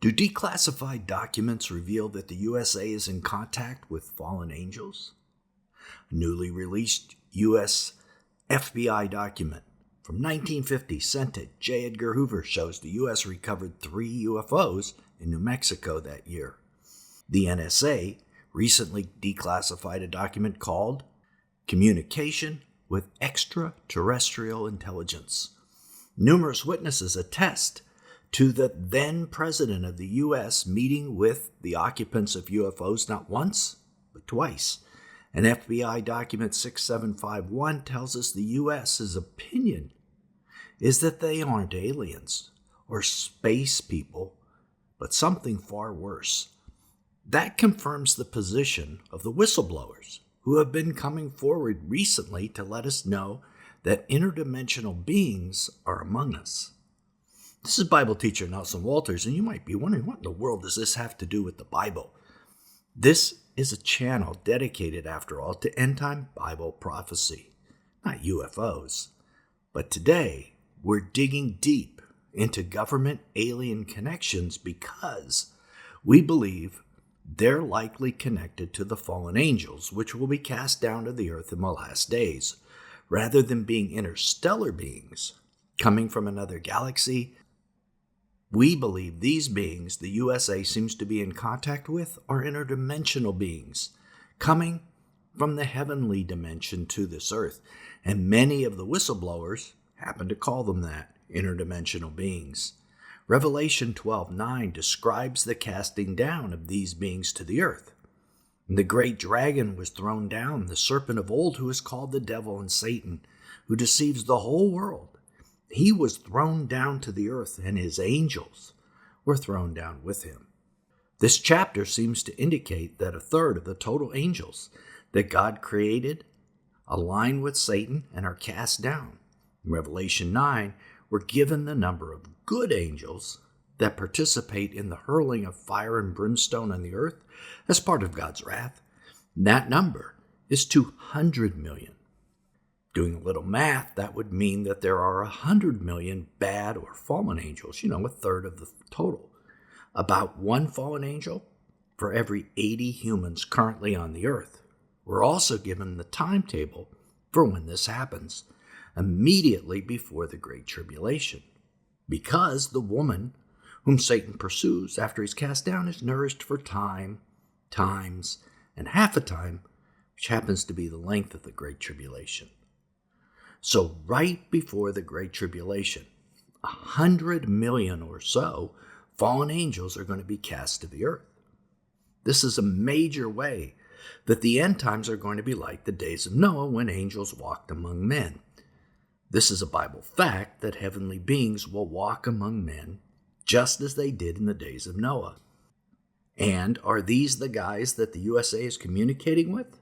Do declassified documents reveal that the USA is in contact with fallen angels? A newly released U.S. FBI document from 1950 sent to J. Edgar Hoover shows the U.S. recovered 3 UFOs in New Mexico that year. The NSA recently declassified a document called Communication with Extraterrestrial Intelligence. Numerous witnesses attest to the then President of the U.S. meeting with the occupants of UFOs not once, but twice. And FBI document 6751 tells us the U.S.'s opinion is that they aren't aliens or space people, but something far worse. That confirms the position of the whistleblowers who have been coming forward recently to let us know that interdimensional beings are among us. This is Bible teacher Nelson Walters, and you might be wondering, what in the world does this have to do with the Bible? This is a channel dedicated, after all, to end-time Bible prophecy, not UFOs. But today, we're digging deep into government alien connections because we believe they're likely connected to the fallen angels, which will be cast down to the earth in the last days. Rather than being interstellar beings coming from another galaxy, we believe these beings the USA seems to be in contact with are interdimensional beings coming from the heavenly dimension to this earth. And many of the whistleblowers happen to call them that, interdimensional beings. Revelation 12:9 describes the casting down of these beings to the earth. And the great dragon was thrown down, the serpent of old who is called the devil and Satan, who deceives the whole world. He was thrown down to the earth, and his angels were thrown down with him. This chapter seems to indicate that 1/3 of the total angels that God created align with Satan and are cast down. In Revelation 9, we're given the number of good angels that participate in the hurling of fire and brimstone on the earth as part of God's wrath. And that number is 200 million. Doing a little math, that would mean that there are 100 million bad or fallen angels, 1/3 of the total. About 1 fallen angel for every 80 humans currently on the earth. We're also given the timetable for when this happens, immediately before the Great Tribulation, because the woman whom Satan pursues after he's cast down is nourished for time, times, and half a time, which happens to be the length of the Great Tribulation. So right before the Great Tribulation, 100 million or so fallen angels are going to be cast to the earth. This is a major way that the end times are going to be like the days of Noah when angels walked among men. This is a Bible fact that heavenly beings will walk among men just as they did in the days of Noah. And are these the guys that the USA is communicating with?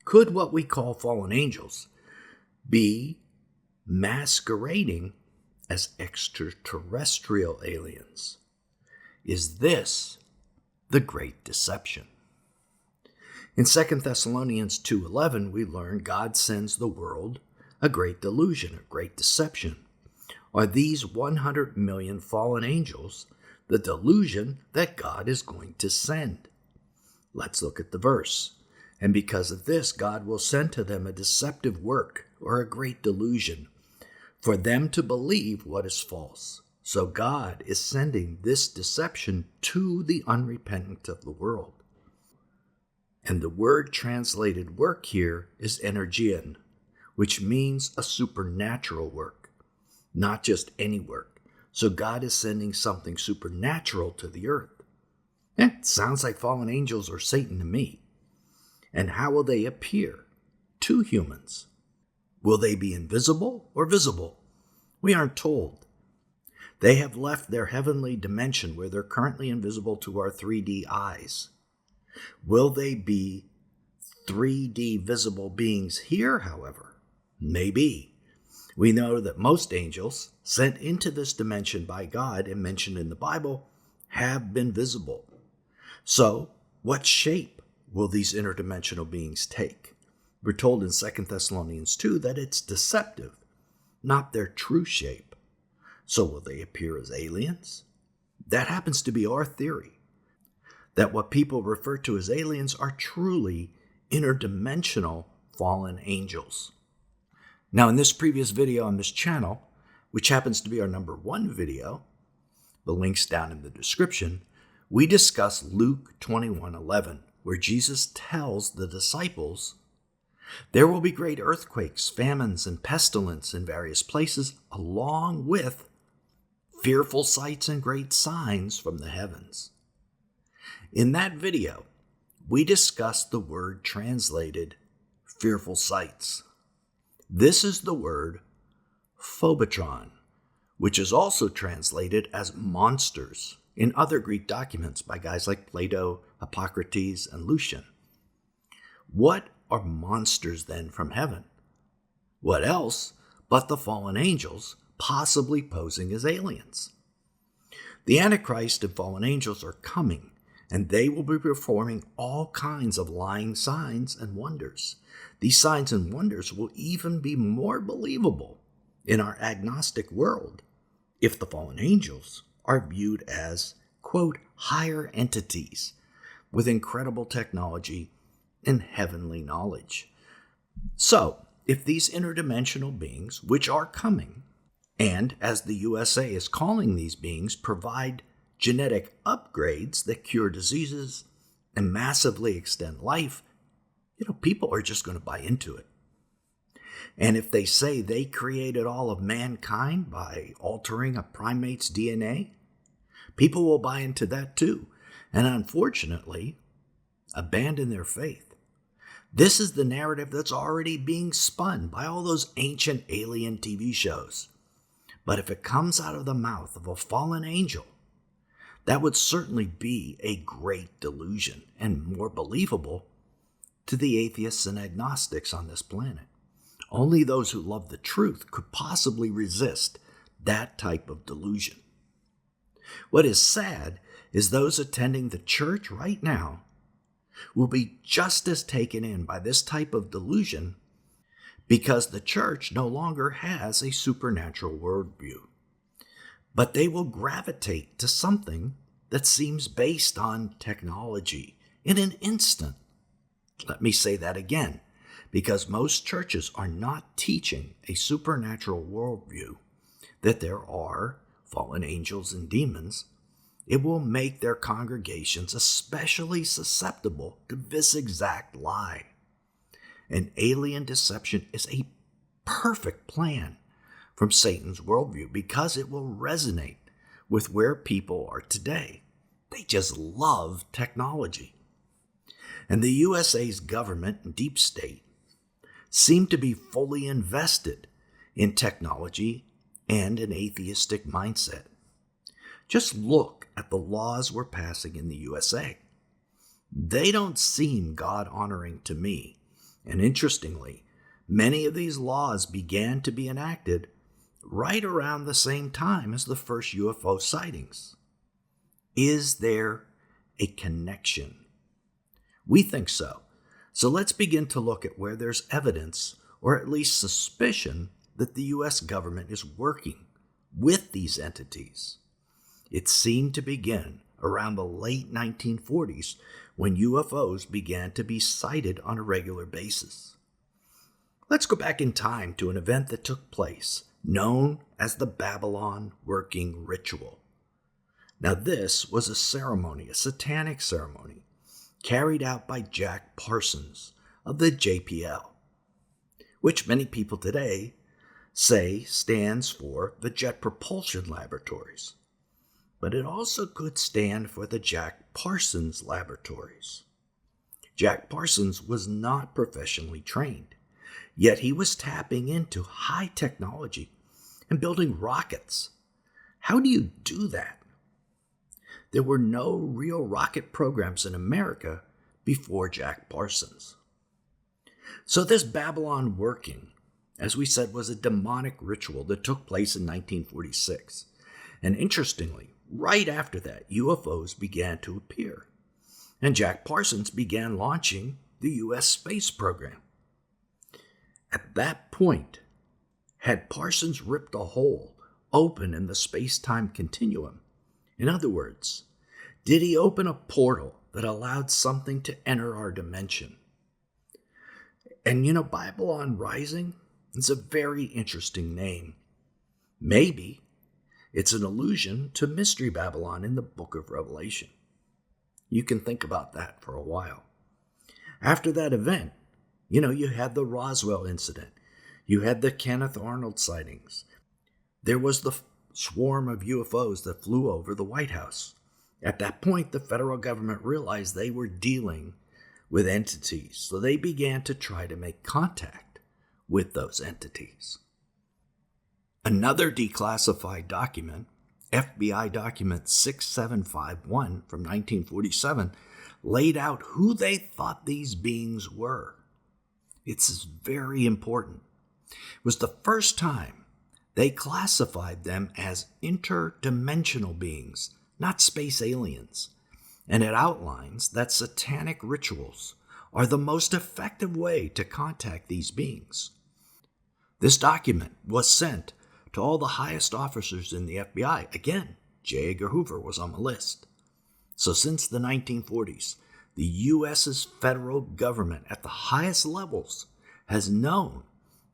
Could what we call fallen angels be masquerading as extraterrestrial aliens? Is this the great deception? In 2 Thessalonians 2:11, we learn God sends the world a great delusion, a great deception. Are these 100 million fallen angels the delusion that God is going to send? Let's look at the verse. And because of this, God will send to them a deceptive work, or a great delusion, for them to believe what is false. So God is sending this deception to the unrepentant of the world. And the word translated work here is energian, which means a supernatural work, not just any work. So God is sending something supernatural to the earth. It sounds like fallen angels or Satan to me. And how will they appear to humans? Will they be invisible or visible? We aren't told. They have left their heavenly dimension where they're currently invisible to our 3D eyes. Will they be 3D visible beings here, however? Maybe. We know that most angels sent into this dimension by God and mentioned in the Bible have been visible. So, what shape will these interdimensional beings take? We're told in 2 Thessalonians 2 that it's deceptive, not their true shape. So will they appear as aliens? That happens to be our theory, that what people refer to as aliens are truly interdimensional fallen angels. Now, in this previous video on this channel, which happens to be our number 1 video, the link's down in the description, we discuss Luke 21:11, where Jesus tells the disciples, "There will be great earthquakes, famines, and pestilence in various places, along with fearful sights and great signs from the heavens." In that video, we discussed the word translated fearful sights. This is the word phobotron, which is also translated as monsters in other Greek documents by guys like Plato, Hippocrates, and Lucian. What are monsters then from heaven? What else but the fallen angels, possibly posing as aliens? The Antichrist and fallen angels are coming, and they will be performing all kinds of lying signs and wonders. These signs and wonders will even be more believable in our agnostic world if the fallen angels are viewed as, quote, higher entities with incredible technology and heavenly knowledge. So, if these interdimensional beings, which are coming, and as the USA is calling these beings, provide genetic upgrades that cure diseases and massively extend life, people are just going to buy into it. And if they say they created all of mankind by altering a primate's DNA, people will buy into that too, and unfortunately, abandon their faith. This is the narrative that's already being spun by all those ancient alien TV shows. But if it comes out of the mouth of a fallen angel, that would certainly be a great delusion and more believable to the atheists and agnostics on this planet. Only those who love the truth could possibly resist that type of delusion. What is sad is those attending the church right now will be just as taken in by this type of delusion because the church no longer has a supernatural worldview. But they will gravitate to something that seems based on technology in an instant. Let me say that again, because most churches are not teaching a supernatural worldview, that there are fallen angels and demons. It will make their congregations especially susceptible to this exact lie. An alien deception is a perfect plan from Satan's worldview because it will resonate with where people are today. They just love technology. And the USA's government and deep state seem to be fully invested in technology and an atheistic mindset. Just look at the laws we're passing in the USA. They don't seem God-honoring to me. And interestingly, many of these laws began to be enacted right around the same time as the first UFO sightings. Is there a connection? We think so. So let's begin to look at where there's evidence, or at least suspicion, that the U.S. government is working with these entities. It seemed to begin around the late 1940s when UFOs began to be sighted on a regular basis. Let's go back in time to an event that took place, known as the Babylon Working Ritual. Now this was a ceremony, a satanic ceremony, carried out by Jack Parsons of the JPL, which many people today say stands for the Jet Propulsion Laboratories. But it also could stand for the Jack Parsons Laboratories. Jack Parsons was not professionally trained, yet he was tapping into high technology and building rockets. How do you do that? There were no real rocket programs in America before Jack Parsons. So this Babylon working, as we said, was a demonic ritual that took place in 1946. And interestingly, right after that, UFOs began to appear, and Jack Parsons began launching the U.S. space program. At that point, had Parsons ripped a hole open in the space-time continuum, In other words, did he open a portal that allowed something to enter our dimension? And Babylon Rising is a very interesting name. Maybe it's an allusion to Mystery Babylon in the book of Revelation. You can think about that for a while. After that event, you had the Roswell incident. You had the Kenneth Arnold sightings. There was the swarm of UFOs that flew over the White House. At that point, the federal government realized they were dealing with entities, so they began to try to make contact with those entities. Another declassified document, FBI document 6751 from 1947, laid out who they thought these beings were. It's very important. It was the first time they classified them as interdimensional beings, not space aliens. And it outlines that satanic rituals are the most effective way to contact these beings. This document was sent to all the highest officers in the FBI. Again, J. Edgar Hoover was on the list. So since the 1940s, the U.S.'s federal government at the highest levels has known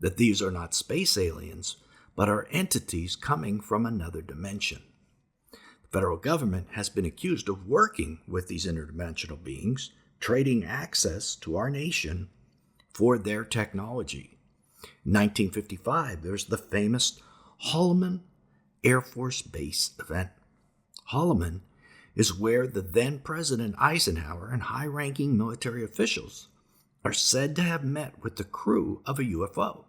that these are not space aliens, but are entities coming from another dimension. The federal government has been accused of working with these interdimensional beings, trading access to our nation for their technology. In 1955, there's the famous Holloman Air Force Base event. Holloman is where the then President Eisenhower and high-ranking military officials are said to have met with the crew of a UFO.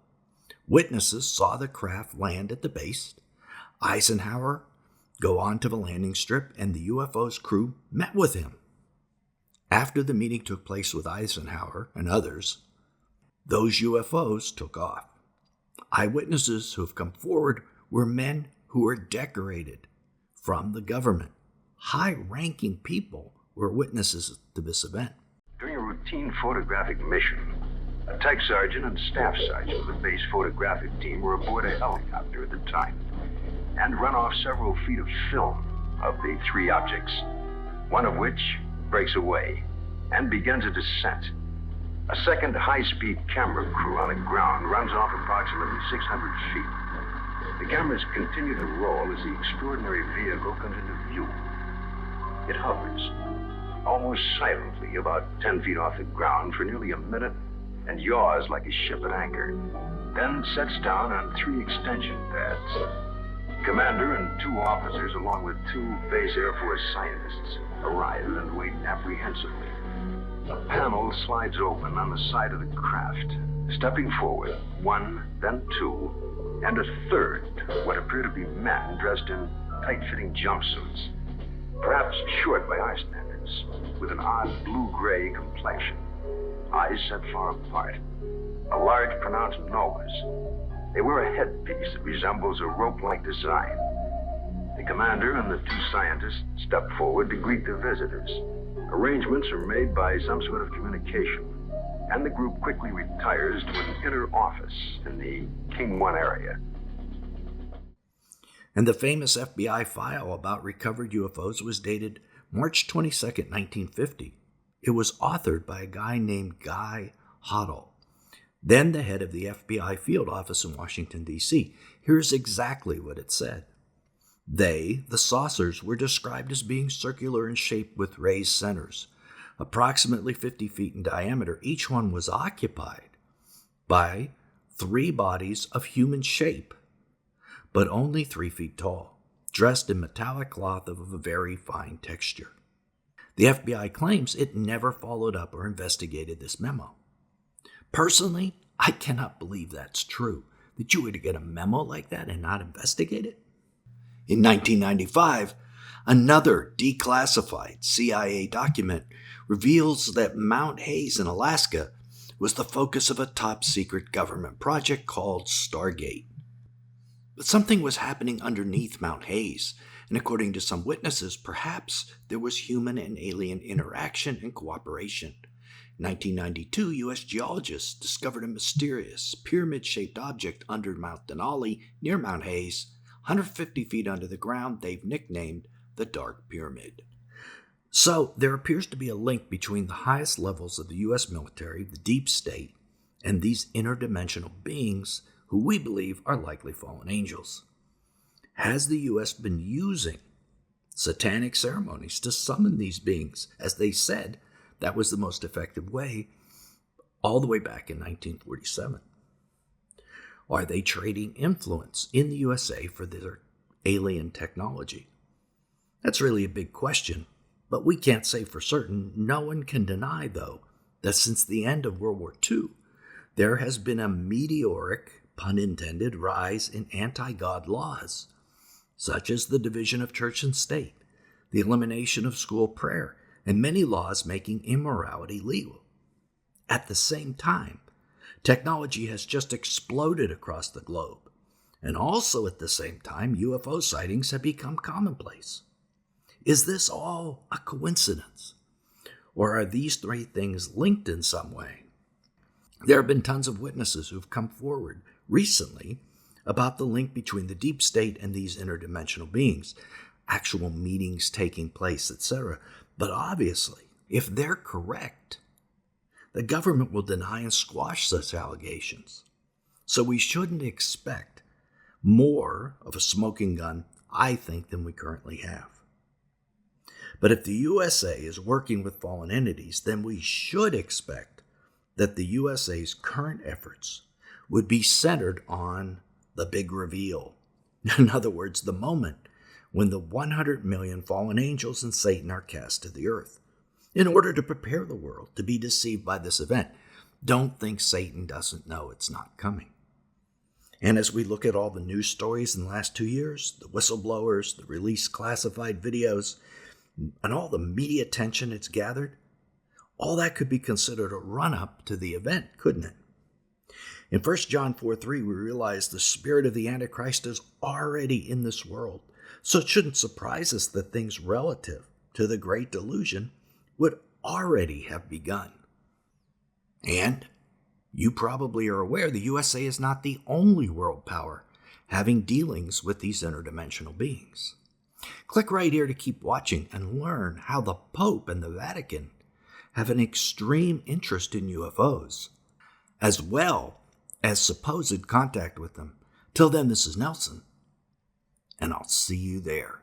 Witnesses saw the craft land at the base. Eisenhower go on to the landing strip, and the UFO's crew met with him. After the meeting took place with Eisenhower and others, those UFOs took off. Eyewitnesses who have come forward were men who were decorated from the government. High-ranking people were witnesses to this event. During a routine photographic mission, a tech sergeant and staff sergeant of the base photographic team were aboard a helicopter at the time and run off several feet of film of the three objects, one of which breaks away and begins a descent. A second high-speed camera crew on the ground runs off approximately 600 feet. The cameras continue to roll as the extraordinary vehicle comes into view. It hovers, almost silently, about 10 feet off the ground for nearly a minute and yaws like a ship at anchor, then sets down on 3 extension pads. The commander and 2 officers, along with 2 base Air Force scientists, arrive and wait apprehensively. A panel slides open on the side of the craft. Stepping forward, 1, then 2, and a third, what appear to be men dressed in tight-fitting jumpsuits, perhaps short by our standards, with an odd blue-gray complexion, eyes set far apart, a large pronounced nose. They wear a headpiece that resembles a rope-like design. The commander and the 2 scientists step forward to greet the visitors. Arrangements are made by some sort of communication, and the group quickly retires to an inner office in the King 1 area. And the famous FBI file about recovered UFOs was dated March 22, 1950. It was authored by a guy named Guy Hoddle, then the head of the FBI field office in Washington, D.C. Here's exactly what it said. The saucers, were described as being circular in shape with raised centers, approximately 50 feet in diameter. Each one was occupied by 3 bodies of human shape, but only 3 feet tall, dressed in metallic cloth of a very fine texture. The FBI claims it never followed up or investigated this memo. Personally, I cannot believe that's true, that you would get a memo like that and not investigate it. In 1995, another declassified CIA document reveals that Mount Hayes in Alaska was the focus of a top-secret government project called Stargate. But something was happening underneath Mount Hayes, and according to some witnesses, perhaps there was human and alien interaction and cooperation. In 1992, U.S. geologists discovered a mysterious pyramid-shaped object under Mount Denali near Mount Hayes, 150 feet under the ground. They've nicknamed the Dark Pyramid. So there appears to be a link between the highest levels of the U.S. military, the deep state, and these interdimensional beings who we believe are likely fallen angels. Has the U.S. been using satanic ceremonies to summon these beings? As they said, that was the most effective way all the way back in 1947. Are they trading influence in the USA for their alien technology? That's really a big question, but we can't say for certain. No one can deny, though, that since the end of World War II, there has been a meteoric, pun intended, rise in anti-God laws, such as the division of church and state, the elimination of school prayer, and many laws making immorality legal. At the same time, technology has just exploded across the globe, and also at the same time, UFO sightings have become commonplace. Is this all a coincidence? Or are these three things linked in some way? There have been tons of witnesses who've come forward recently about the link between the deep state and these interdimensional beings, actual meetings taking place, etc. But obviously, if they're correct, the government will deny and squash such allegations. So we shouldn't expect more of a smoking gun, I think, than we currently have. But if the USA is working with fallen entities, then we should expect that the USA's current efforts would be centered on the big reveal. In other words, the moment when the 100 million fallen angels and Satan are cast to the earth, in order to prepare the world to be deceived by this event. Don't think Satan doesn't know it's not coming. And as we look at all the news stories in the last 2 years, the whistleblowers, the released classified videos, and all the media attention it's gathered, all that could be considered a run-up to the event, couldn't it? In 1 John 4:3, we realize the spirit of the Antichrist is already in this world. So it shouldn't surprise us that things relative to the great delusion would already have begun. And you probably are aware the USA is not the only world power having dealings with these interdimensional beings. Click right here to keep watching and learn how the Pope and the Vatican have an extreme interest in UFOs, as well as supposed contact with them. Till then, this is Nelson, and I'll see you there.